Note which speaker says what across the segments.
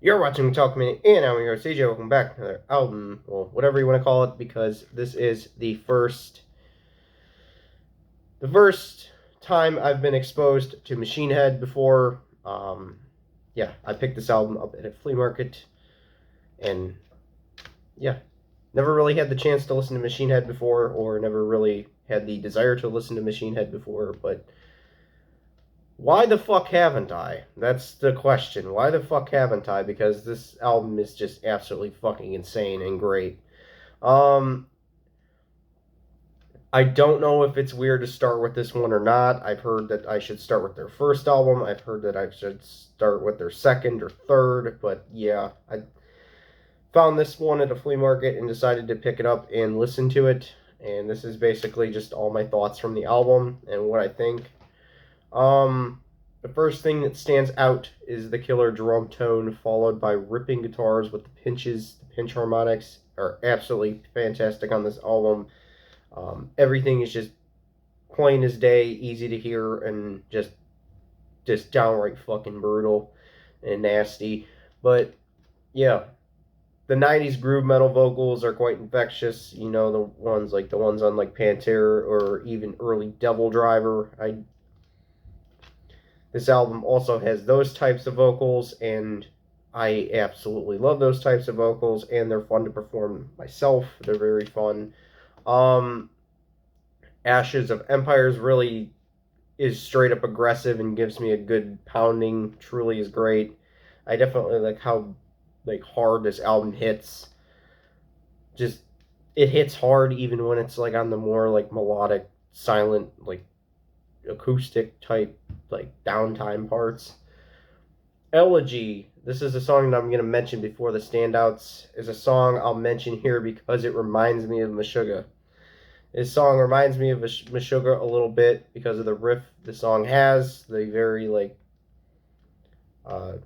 Speaker 1: You're watching Talk Minute, and I'm your CJ. Welcome back to another album, well, whatever you want to call it, because this is the first time I've been exposed to Machine Head before. Yeah, I picked this album up at a flea market, and yeah, never really had the chance to listen to Machine Head before, or never really had the desire to listen to Machine Head before, but why the fuck haven't I? That's the question. Why the fuck haven't I? Because this album is just absolutely fucking insane and great. Um, I don't know if it's weird to start with this one or not. I've heard that I should start with their first album. I've heard that I should start with their second or third. But yeah, I found this one at a flea market and decided to pick it up and listen to it. And this is basically just all my thoughts from the album and what I think. The first thing that stands out is the killer drum tone, followed by ripping guitars with the pinches. The pinch harmonics are absolutely fantastic on this album. Everything is just plain as day, easy to hear, and just downright fucking brutal and nasty. But yeah, the '90s groove metal vocals are quite infectious. You know, the ones on like Pantera or even early Devil Driver. This album also has those types of vocals, and I absolutely love those types of vocals, and they're fun to perform myself. They're very fun. Um, Ashes of Empires really is straight up aggressive and gives me a good pounding. Truly is great. I definitely like how hard this album hits. Just it hits hard even when it's like on the more like melodic, silent, like acoustic type like downtime parts. Elegy. This is a song that I'm going to mention before the standouts. Is a song I'll mention here because it reminds me of Meshuggah. This song reminds me of Meshuggah a little bit because of the riff the song has. The very like what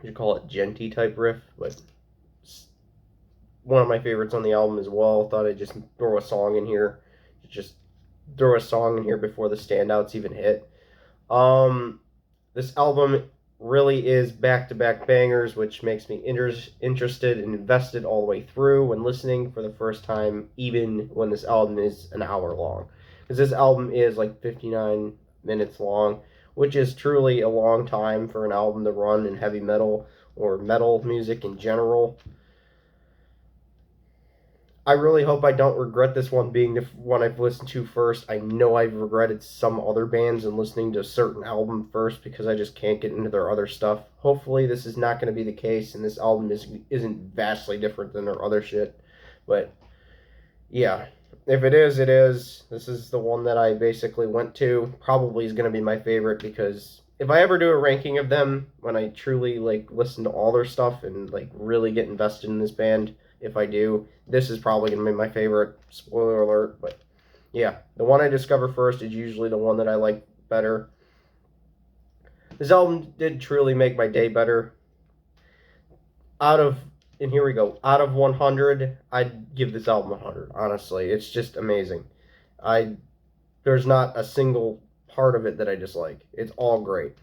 Speaker 1: do you call it, genty type riff, but one of my favorites on the album as well. Thought I'd just throw a song in here. Just throw a song in here before the standouts even hit. This album really is back-to-back bangers, which makes me interested and invested all the way through when listening for the first time, even when this album is an hour long. Because this album is like 59 minutes long, which is truly a long time for an album to run in heavy metal or metal music in general. I really hope I don't regret this one being the one I've listened to first. I know I've regretted some other bands and listening to a certain album first because I just can't get into their other stuff. Hopefully, this is not going to be the case, and this album isn't vastly different than their other shit. But yeah, if it is, it is. This is the one that I basically went to. Probably is going to be my favorite because if I ever do a ranking of them, when I truly like listen to all their stuff and like really get invested in this band, if I do, this is probably going to be my favorite. Spoiler alert, but yeah, the one I discover first is usually the one that I like better. This album did truly make my day better. Out of, and here we go, out of 100, I'd give this album 100, honestly. It's just amazing. I There's not a single part of it that I dislike. It's all great.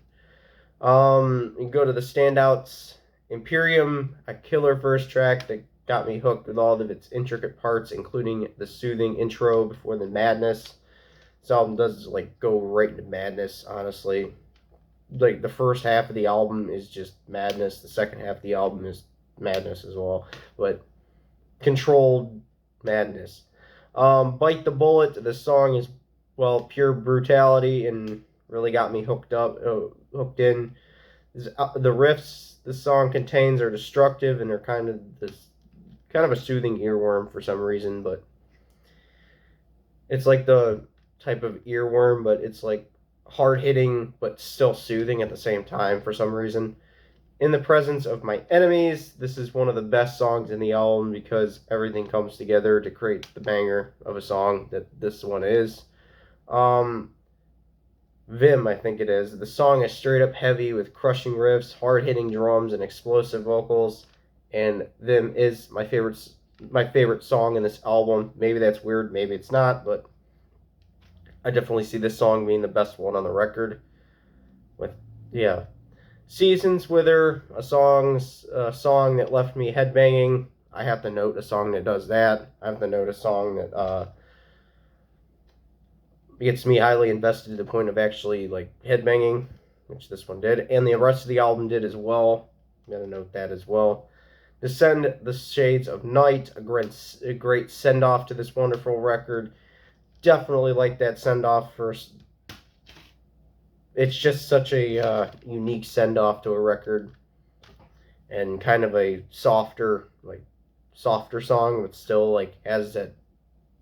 Speaker 1: You go to the standouts. Imperium, a killer first track that got me hooked with all of its intricate parts, including the soothing intro before the madness. This album does like go right into madness, honestly. Like the first half of the album is just madness. The second half of the album is madness as well, but controlled madness. Bite the Bullet. The song is well pure brutality and really got me hooked in. The riffs this song contains are destructive and they're kind of a soothing earworm for some reason, but it's like the type of earworm, but it's like hard hitting but still soothing at the same time for some reason. In the Presence of My Enemies, this is one of the best songs in the album because everything comes together to create the banger of a song that this one is. Um, Vim, I think it is. The song is straight up heavy with crushing riffs, hard hitting drums, and explosive vocals. And Vim is my favorite song in this album. Maybe that's weird, maybe it's not, but I definitely see this song being the best one on the record. With yeah, Seasons Wither, a song that left me headbanging. I have to note a song that does that. I have to note a song that gets me highly invested to the point of actually like headbanging, which this one did, and the rest of the album did as well. I'm gonna note that as well. Descend the Shades of Night, a great send off to this wonderful record. Definitely like that send off first. It's just such a unique send off to a record, and kind of a softer song, but still like has that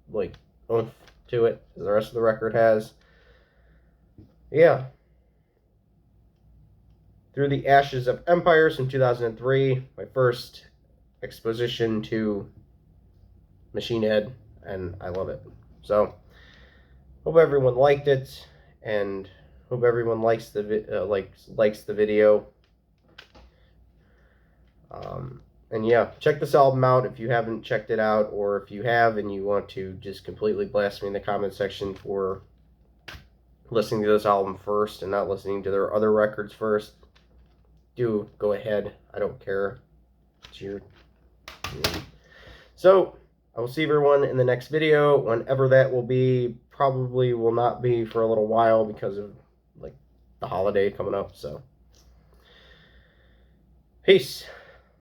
Speaker 1: like oomph to it as the rest of the record has. Yeah. Through the Ashes of Empires in 2003, my first exposition to Machine Head, and I love it. So, hope everyone liked it, and hope everyone likes likes the video. And yeah, check this album out if you haven't checked it out, or if you have and you want to just completely blast me in the comment section for listening to this album first and not listening to their other records first. Do go ahead. I don't care. It's your. So, I will see everyone in the next video, whenever that will be. Probably will not be for a little while because of like the holiday coming up. So, peace.